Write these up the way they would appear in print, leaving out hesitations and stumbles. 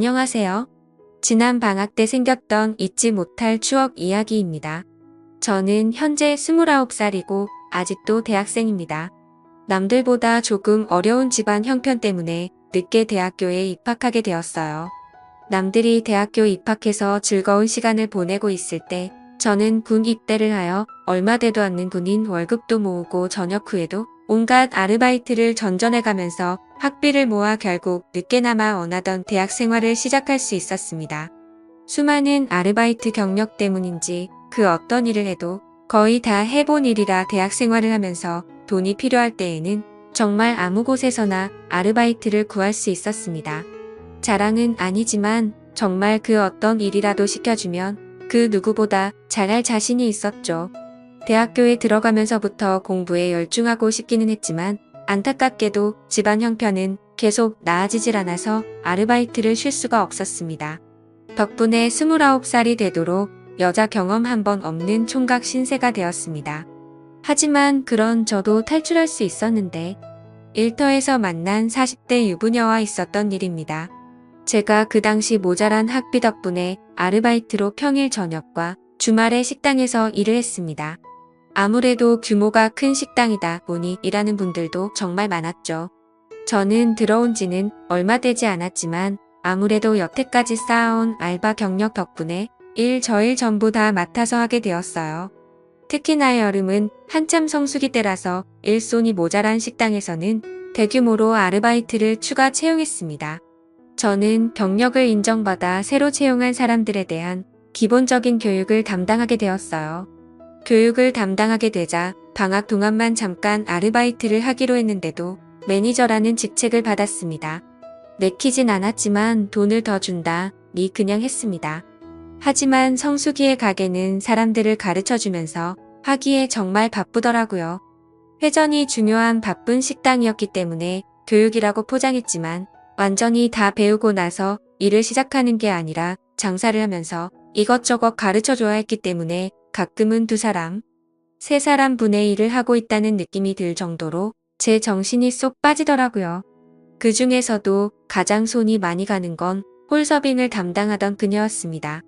안녕하세요. 지난 방학 때 생겼던 잊지 못할 추억 이야기입니다. 저는 현재 29살이고 아직도 대학생입니다. 남들보다 조금 어려운 집안 형편 때문에 늦게 대학교에 입학하게 되었어요. 남들이 대학교 입학해서 즐거운 시간을 보내고 있을 때 저는 군 입대를 하여 얼마 되도 않는 군인 월급도 모으고 전역 후에도 온갖 아르바이트를 전전해가면서 학비를 모아 결국 늦게나마 원하던 대학 생활을 시작할 수 있었습니다. 수많은 아르바이트 경력 때문인지 그 어떤 일을 해도 거의 다 해본 일이라 대학 생활을 하면서 돈이 필요할 때에는 정말 아무 곳에서나 아르바이트를 구할 수 있었습니다. 자랑은 아니지만 정말 그 어떤 일이라도 시켜주면 그 누구보다 잘할 자신이 있었죠. 대학교에 들어가면서부터 공부에 열중하고 싶기는 했지만 안타깝게도 집안 형편은 계속 나아지질 않아서 아르바이트를 쉴 수가 없었습니다. 덕분에 29살이 되도록 여자 경험 한 번 없는 총각 신세가 되었습니다. 하지만 그런 저도 탈출할 수 있었는데 일터에서 만난 40대 유부녀와 있었던 일입니다. 제가 그 당시 모자란 학비 덕분에 아르바이트로 평일 저녁과 주말에 식당에서 일을 했습니다. 아무래도 규모가 큰 식당이다 보니 일하는 분들도 정말 많았죠. 저는 들어온 지는 얼마 되지 않았지만 아무래도 여태까지 쌓아온 알바 경력 덕분에 일 저일 전부 다 맡아서 하게 되었어요. 특히나 여름은 한참 성수기 때라서 일손이 모자란 식당에서는 대규모로 아르바이트를 추가 채용했습니다. 저는 경력을 인정받아 새로 채용한 사람들에 대한 기본적인 교육을 담당하게 되었어요. 교육을 담당하게 되자 방학 동안만 잠깐 아르바이트를 하기로 했는데도 매니저라는 직책을 받았습니다. 내키진 않았지만 돈을 더 준다니 그냥 했습니다. 하지만 성수기의 가게는 사람들을 가르쳐주면서 하기에 정말 바쁘더라고요. 회전이 중요한 바쁜 식당이었기 때문에 교육이라고 포장했지만 완전히 다 배우고 나서 일을 시작하는 게 아니라 장사를 하면서 이것저것 가르쳐줘야 했기 때문에 가끔은 2사람, 3사람 분의 일을 하고 있다는 느낌이 들 정도로 제 정신이 쏙 빠지더라고요. 그 중에서도 가장 손이 많이 가는 건 홀서빙을 담당하던 그녀였습니다.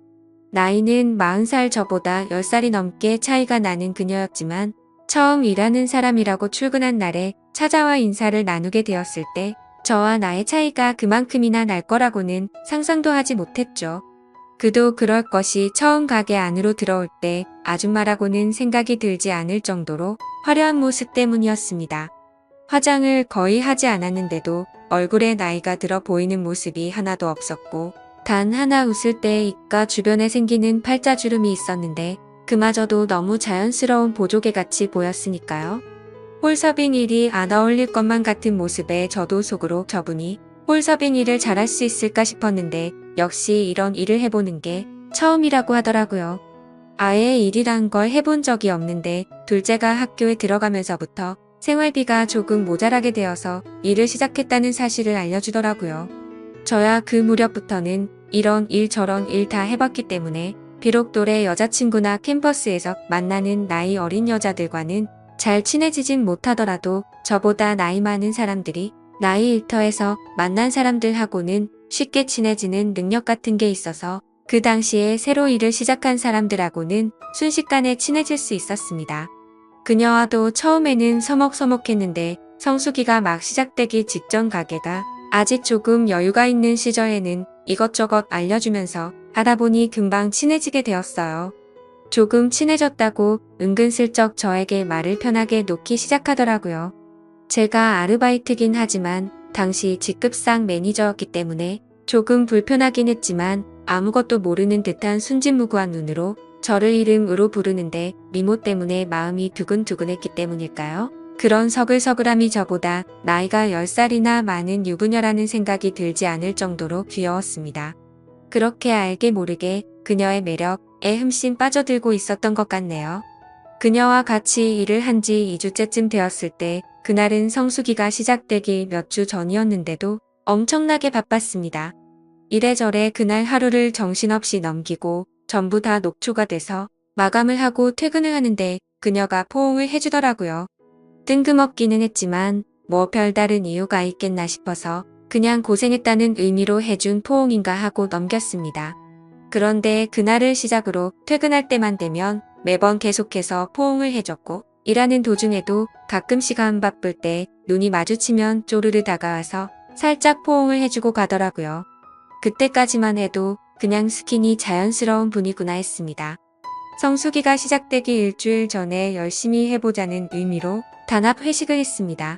나이는 40살 저보다 10살이 넘게 차이가 나는 그녀였지만 처음 일하는 사람이라고 출근한 날에 찾아와 인사를 나누게 되었을 때 저와 나의 차이가 그만큼이나 날 거라고는 상상도 하지 못했죠. 그도 그럴 것이 처음 가게 안으로 들어올 때 아줌마라고는 생각이 들지 않을 정도로 화려한 모습 때문이었습니다. 화장을 거의 하지 않았는데도 얼굴에 나이가 들어 보이는 모습이 하나도 없었고 단 하나 웃을 때 입가 주변에 생기는 팔자주름이 있었는데 그마저도 너무 자연스러운 보조개같이 보였으니까요. 홀서빙 일이 안 어울릴 것만 같은 모습에 저도 속으로 저분이 홀서빙 일을 잘할 수 있을까 싶었는데 역시 이런 일을 해보는 게 처음이라고 하더라고요. 아예 일이란 걸 해본 적이 없는데 둘째가 학교에 들어가면서부터 생활비가 조금 모자라게 되어서 일을 시작했다는 사실을 알려주더라고요. 저야 그 무렵부터는 이런 일 저런 일 다 해봤기 때문에 비록 또래 여자친구나 캠퍼스에서 만나는 나이 어린 여자들과는 잘 친해지진 못하더라도 저보다 나이 많은 사람들이 나이 일터에서 만난 사람들하고는 쉽게 친해지는 능력 같은 게 있어서 그 당시에 새로 일을 시작한 사람들하고는 순식간에 친해질 수 있었습니다. 그녀와도 처음에는 서먹서먹했는데 성수기가 막 시작되기 직전 가게가 아직 조금 여유가 있는 시절에는 이것저것 알려주면서 하다 보니 금방 친해지게 되었어요. 조금 친해졌다고 은근슬쩍 저에게 말을 편하게 놓기 시작하더라고요. 제가 아르바이트긴 하지만 당시 직급상 매니저였기 때문에 조금 불편하긴 했지만 아무것도 모르는 듯한 순진무구한 눈으로 저를 이름으로 부르는데 미모 때문에 마음이 두근두근했기 때문일까요? 그런 서글서글함이 저보다 나이가 10살이나 많은 유부녀라는 생각이 들지 않을 정도로 귀여웠습니다. 그렇게 알게 모르게 그녀의 매력에 흠씬 빠져들고 있었던 것 같네요. 그녀와 같이 일을 한 지 2주째쯤 되었을 때 그날은 성수기가 시작되기 몇 주 전이었는데도 엄청나게 바빴습니다. 이래저래 그날 하루를 정신없이 넘기고 전부 다 녹초가 돼서 마감을 하고 퇴근을 하는데 그녀가 포옹을 해주더라고요. 뜬금없기는 했지만 뭐 별다른 이유가 있겠나 싶어서 그냥 고생했다는 의미로 해준 포옹인가 하고 넘겼습니다. 그런데 그날을 시작으로 퇴근할 때만 되면 매번 계속해서 포옹을 해줬고 일하는 도중에도 가끔씩 안 바쁠 때 눈이 마주치면 쪼르르 다가와서 살짝 포옹을 해주고 가더라고요. 그때까지만 해도 그냥 스킨이 자연스러운 분이구나 했습니다. 성수기가 시작되기 일주일 전에 열심히 해보자는 의미로 단합 회식을 했습니다.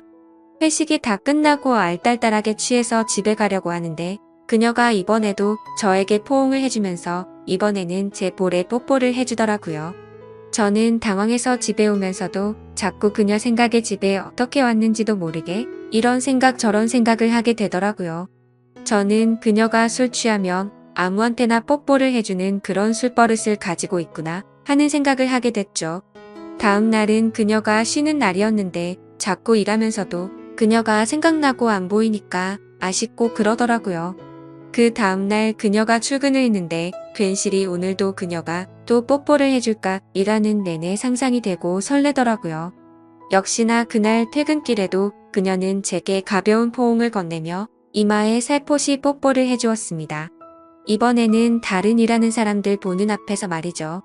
회식이 다 끝나고 알딸딸하게 취해서 집에 가려고 하는데 그녀가 이번에도 저에게 포옹을 해주면서 이번에는 제 볼에 뽀뽀를 해주더라고요. 저는 당황해서 집에 오면서도 자꾸 그녀 생각에 집에 어떻게 왔는지도 모르게 이런 생각 저런 생각을 하게 되더라고요. 저는 그녀가 술 취하면 아무한테나 뽀뽀를 해주는 그런 술버릇을 가지고 있구나 하는 생각을 하게 됐죠. 다음 날은 그녀가 쉬는 날이었는데 자꾸 일하면서도 그녀가 생각나고 안 보이니까 아쉽고 그러더라고요. 그 다음날 그녀가 출근을 했는데 괜시리 오늘도 그녀가 또 뽀뽀를 해줄까 일하는 내내 상상이 되고 설레더라고요. 역시나 그날 퇴근길에도 그녀는 제게 가벼운 포옹을 건네며 이마에 살포시 뽀뽀를 해주었습니다. 이번에는 다른 일하는 사람들 보는 앞에서 말이죠.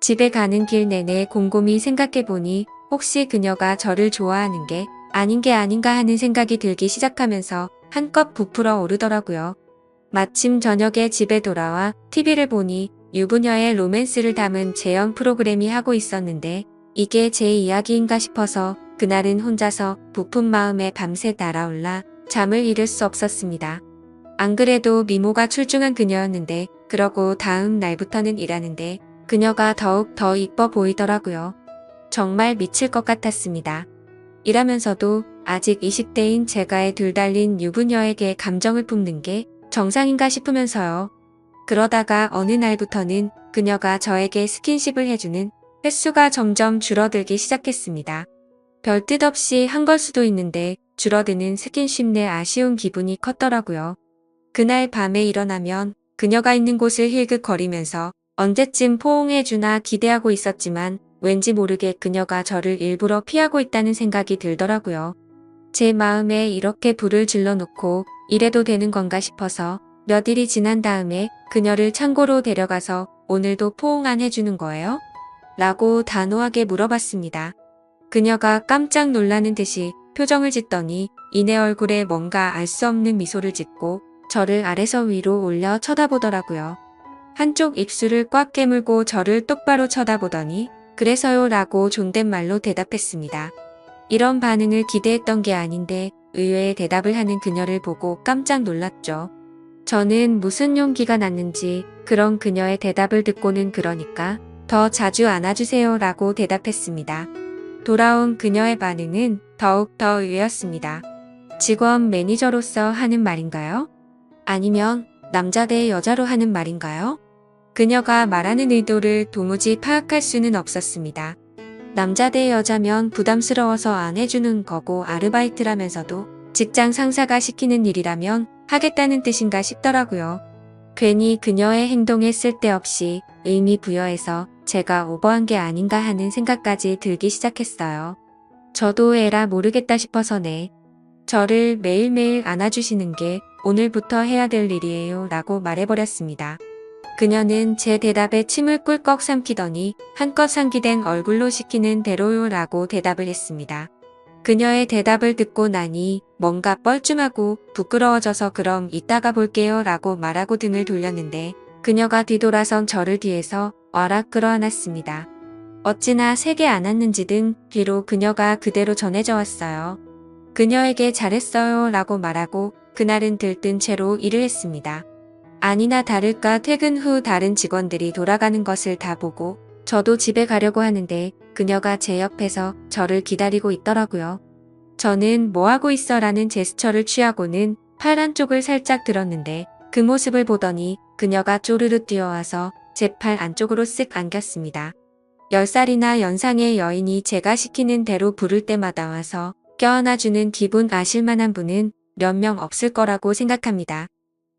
집에 가는 길 내내 곰곰이 생각해보니 혹시 그녀가 저를 좋아하는 게 아닌 게 아닌가 하는 생각이 들기 시작하면서 한껏 부풀어 오르더라고요. 마침 저녁에 집에 돌아와 TV를 보니 유부녀의 로맨스를 담은 재연 프로그램이 하고 있었는데 이게 제 이야기인가 싶어서 그날은 혼자서 부푼 마음에 밤새 날아올라 잠을 이룰 수 없었습니다. 안 그래도 미모가 출중한 그녀였는데 그러고 다음 날부터는 일하는데 그녀가 더욱 더 이뻐 보이더라고요. 정말 미칠 것 같았습니다. 일하면서도 아직 20대인 제가에 들달린 유부녀에게 감정을 품는 게 정상인가 싶으면서요. 그러다가 어느 날부터는 그녀가 저에게 스킨십을 해주는 횟수가 점점 줄어들기 시작했습니다. 별 뜻 없이 한 걸 수도 있는데 줄어드는 스킨십 내 아쉬운 기분이 컸더라고요. 그날 밤에 일어나면 그녀가 있는 곳을 힐끗거리면서 언제쯤 포옹해주나 기대하고 있었지만 왠지 모르게 그녀가 저를 일부러 피하고 있다는 생각이 들더라고요. 제 마음에 이렇게 불을 질러놓고 이래도 되는 건가 싶어서 몇 일이 지난 다음에 그녀를 창고로 데려가서 오늘도 포옹 안 해주는 거예요? 라고 단호하게 물어봤습니다. 그녀가 깜짝 놀라는 듯이 표정을 짓더니 이내 얼굴에 뭔가 알 수 없는 미소를 짓고 저를 아래서 위로 올려 쳐다보더라고요. 한쪽 입술을 꽉 깨물고 저를 똑바로 쳐다보더니 그래서요 라고 존댓말로 대답했습니다. 이런 반응을 기대했던 게 아닌데 의외의 대답을 하는 그녀를 보고 깜짝 놀랐죠. 저는 무슨 용기가 났는지 그런 그녀의 대답을 듣고는 그러니까 더 자주 안아주세요 라고 대답했습니다. 돌아온 그녀의 반응은 더욱 더 의외였습니다. 직원 매니저로서 하는 말인가요? 아니면 남자 대 여자로 하는 말인가요? 그녀가 말하는 의도를 도무지 파악할 수는 없었습니다. 남자 대 여자면 부담스러워서 안 해주는 거고 아르바이트라면서도 직장 상사가 시키는 일이라면 하겠다는 뜻인가 싶더라고요. 괜히 그녀의 행동에 쓸데없이 의미 부여해서 제가 오버한 게 아닌가 하는 생각까지 들기 시작했어요. 저도 에라 모르겠다 싶어서네. 저를 매일매일 안아주시는 게 오늘부터 해야 될 일이에요 라고 말해버렸습니다. 그녀는 제 대답에 침을 꿀꺽 삼키더니 한껏 상기된 얼굴로 시키는 대로요 라고 대답을 했습니다. 그녀의 대답을 듣고 나니 뭔가 뻘쭘하고 부끄러워져서 그럼 이따가 볼게요 라고 말하고 등을 돌렸는데 그녀가 뒤돌아선 저를 뒤에서 와락 끌어안았습니다. 어찌나 세게 안았는지 등 뒤로 그녀가 그대로 전해져 왔어요. 그녀에게 잘했어요 라고 말하고 그날은 들뜬 채로 일을 했습니다. 아니나 다를까 퇴근 후 다른 직원들이 돌아가는 것을 다 보고 저도 집에 가려고 하는데 그녀가 제 옆에서 저를 기다리고 있더라고요. 저는 뭐하고 있어 라는 제스처를 취하고는 팔 안쪽을 살짝 들었는데 그 모습을 보더니 그녀가 쪼르르 뛰어와서 제 팔 안쪽으로 쓱 안겼습니다. 10살이나 연상의 여인이 제가 시키는 대로 부를 때마다 와서 껴안아주는 기분 아실만한 분은 몇 명 없을 거라고 생각합니다.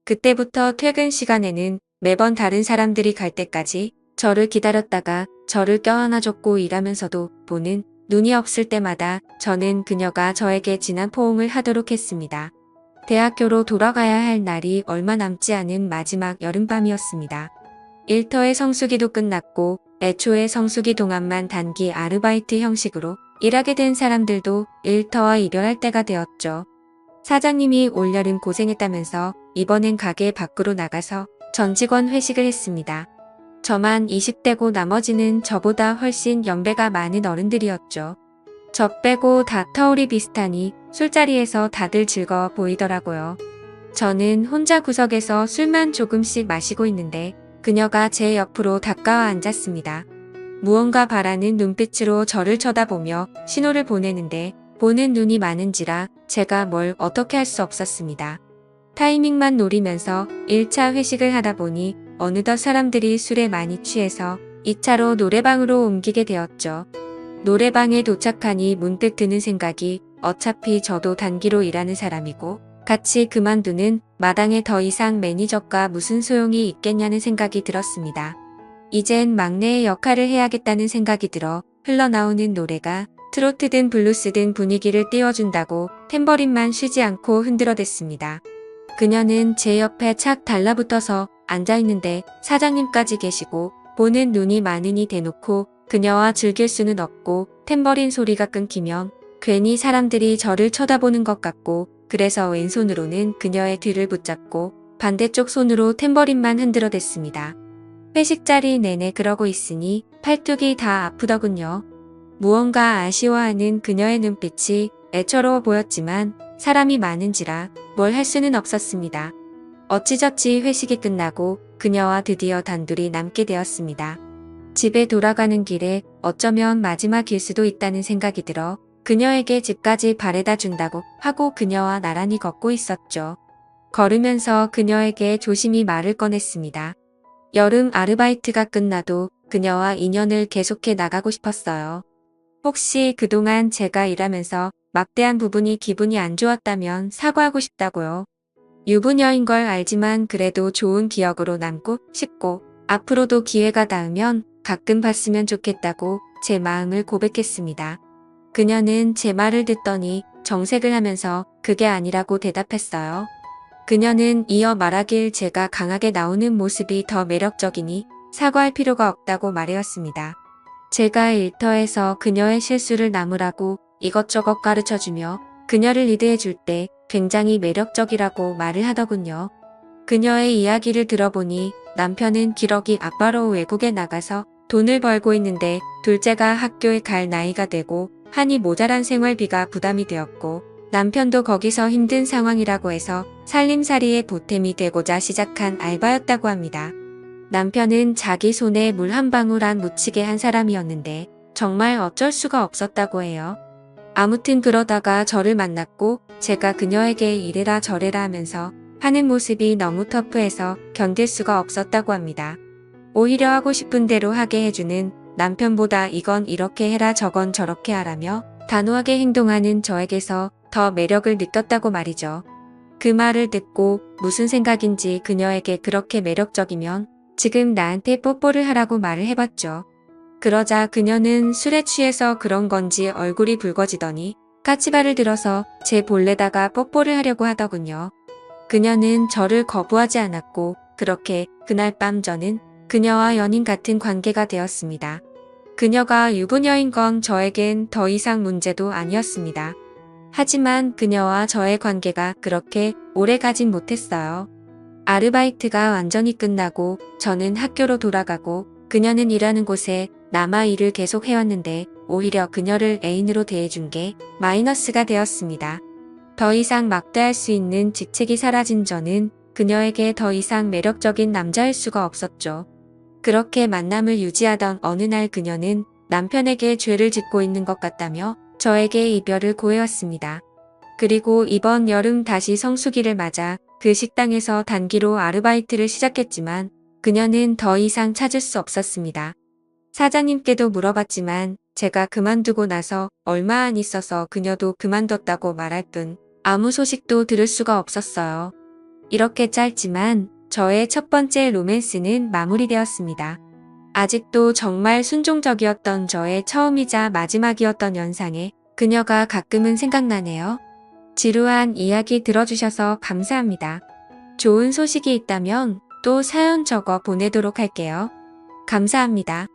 그때부터 퇴근 시간에는 매번 다른 사람들이 갈 때까지 저를 기다렸다가 저를 껴안아줬고 일하면서도 보는 눈이 없을 때마다 저는 그녀가 저에게 진한 포옹을 하도록 했습니다. 대학교로 돌아가야 할 날이 얼마 남지 않은 마지막 여름밤이었습니다. 일터의 성수기도 끝났고 애초에 성수기 동안만 단기 아르바이트 형식으로 일하게 된 사람들도 일터와 이별할 때가 되었죠. 사장님이 올여름 고생했다면서 이번엔 가게 밖으로 나가서 전 직원 회식을 했습니다. 저만 20대고 나머지는 저보다 훨씬 연배가 많은 어른들이었죠. 저 빼고 다 터울이 비슷하니 술자리에서 다들 즐거워 보이더라고요. 저는 혼자 구석에서 술만 조금씩 마시고 있는데 그녀가 제 옆으로 다가와 앉았습니다. 무언가 바라는 눈빛으로 저를 쳐다보며 신호를 보내는데 보는 눈이 많은지라 제가 뭘 어떻게 할 수 없었습니다. 타이밍만 노리면서 1차 회식을 하다 보니 어느덧 사람들이 술에 많이 취해서 2차로 노래방으로 옮기게 되었죠. 노래방에 도착하니 문득 드는 생각이 어차피 저도 단기로 일하는 사람이고 같이 그만두는 마당에 더 이상 매니저가 무슨 소용이 있겠냐는 생각이 들었습니다. 이젠 막내의 역할을 해야겠다는 생각이 들어 흘러나오는 노래가 트로트든 블루스든 분위기를 띄워준다고 탬버린만 쉬지 않고 흔들어댔습니다. 그녀는 제 옆에 착 달라붙어서 앉아있는데 사장님까지 계시고 보는 눈이 많으니 대놓고 그녀와 즐길 수는 없고 탬버린 소리가 끊기면 괜히 사람들이 저를 쳐다보는 것 같고 그래서 왼손으로는 그녀의 뒤를 붙잡고 반대쪽 손으로 탬버린만 흔들어댔습니다. 회식 자리 내내 그러고 있으니 팔뚝이 다 아프더군요. 무언가 아쉬워하는 그녀의 눈빛이 애처로워 보였지만 사람이 많은지라 뭘 할 수는 없었습니다. 어찌저찌 회식이 끝나고 그녀와 드디어 단둘이 남게 되었습니다. 집에 돌아가는 길에 어쩌면 마지막일 수도 있다는 생각이 들어 그녀에게 집까지 바래다 준다고 하고 그녀와 나란히 걷고 있었죠. 걸으면서 그녀에게 조심히 말을 꺼냈습니다. 여름 아르바이트가 끝나도 그녀와 인연을 계속해 나가고 싶었어요. 혹시 그동안 제가 일하면서 막대한 부분이 기분이 안 좋았다면 사과하고 싶다고요. 유부녀인 걸 알지만 그래도 좋은 기억으로 남고 싶고 앞으로도 기회가 닿으면 가끔 봤으면 좋겠다고 제 마음을 고백했습니다. 그녀는 제 말을 듣더니 정색을 하면서 그게 아니라고 대답했어요. 그녀는 이어 말하길 제가 강하게 나오는 모습이 더 매력적이니 사과할 필요가 없다고 말해왔습니다. 제가 일터에서 그녀의 실수를 나무라고 이것저것 가르쳐주며 그녀를 리드해줄 때 굉장히 매력적이라고 말을 하더군요. 그녀의 이야기를 들어보니 남편은 기러기 아빠로 외국에 나가서 돈을 벌고 있는데 둘째가 학교에 갈 나이가 되고 하니 모자란 생활비가 부담이 되었고 남편도 거기서 힘든 상황이라고 해서 살림살이에 보탬이 되고자 시작한 알바였다고 합니다. 남편은 자기 손에 물 한 방울 안 묻히게 한 사람이었는데 정말 어쩔 수가 없었다고 해요. 아무튼 그러다가 저를 만났고 제가 그녀에게 이래라 저래라 하면서 하는 모습이 너무 터프해서 견딜 수가 없었다고 합니다. 오히려 하고 싶은 대로 하게 해주는 남편보다 이건 이렇게 해라 저건 저렇게 하라며 단호하게 행동하는 저에게서 더 매력을 느꼈다고 말이죠. 그 말을 듣고 무슨 생각인지 그녀에게 그렇게 매력적이면 지금 나한테 뽀뽀를 하라고 말을 해봤죠. 그러자 그녀는 술에 취해서 그런 건지 얼굴이 붉어지더니 까치발을 들어서 제 볼에다가 뽀뽀를 하려고 하더군요. 그녀는 저를 거부하지 않았고 그렇게 그날 밤 저는 그녀와 연인 같은 관계가 되었습니다. 그녀가 유부녀인 건 저에겐 더 이상 문제도 아니었습니다. 하지만 그녀와 저의 관계가 그렇게 오래 가진 못했어요. 아르바이트가 완전히 끝나고 저는 학교로 돌아가고 그녀는 일하는 곳에 남아 일을 계속 해왔는데 오히려 그녀를 애인으로 대해준 게 마이너스가 되었습니다. 더 이상 막대할 수 있는 직책이 사라진 저는 그녀에게 더 이상 매력적인 남자일 수가 없었죠. 그렇게 만남을 유지하던 어느 날 그녀는 남편에게 죄를 짓고 있는 것 같다며 저에게 이별을 고해왔습니다. 그리고 이번 여름 다시 성수기를 맞아 그 식당에서 단기로 아르바이트를 시작했지만 그녀는 더 이상 찾을 수 없었습니다. 사장님께도 물어봤지만 제가 그만두고 나서 얼마 안 있어서 그녀도 그만뒀다고 말할 뿐 아무 소식도 들을 수가 없었어요. 이렇게 짧지만 저의 첫 번째 로맨스는 마무리되었습니다. 아직도 정말 순종적이었던 저의 처음이자 마지막이었던 연상에 그녀가 가끔은 생각나네요. 지루한 이야기 들어주셔서 감사합니다. 좋은 소식이 있다면 또 사연 적어 보내도록 할게요. 감사합니다.